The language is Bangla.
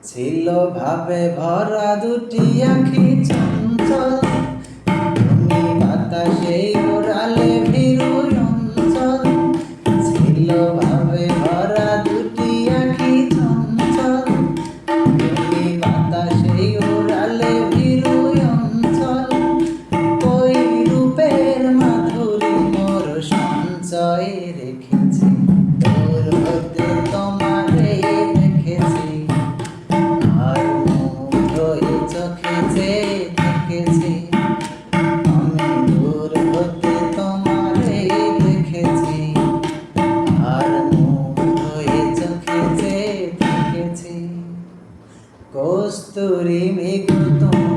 ছিল ভাবে ভরা দুটি আঁখি চঞ্চল, তুমি বাতাসে ওড়ালে ভীরু অঞ্চল। ছিল ভাবে ভরা দুটি আঁখি চঞ্চল, তুমি বাতাসে ওড়ালে ভীরু অঞ্চল। ওই রূপের মাধুরী মোর সঞ্চয়ে রেখেছি, দূর হতে তোমারে দেখেছি, আর মুগ্ধ এ চোখে চেয়ে থেকেছি। আমি দূর হতে তোমারে দেখেছি, আর মুগ্ধ এ চোখে চেয়ে থেকেছি। কস্তুরী মেঘ তোমার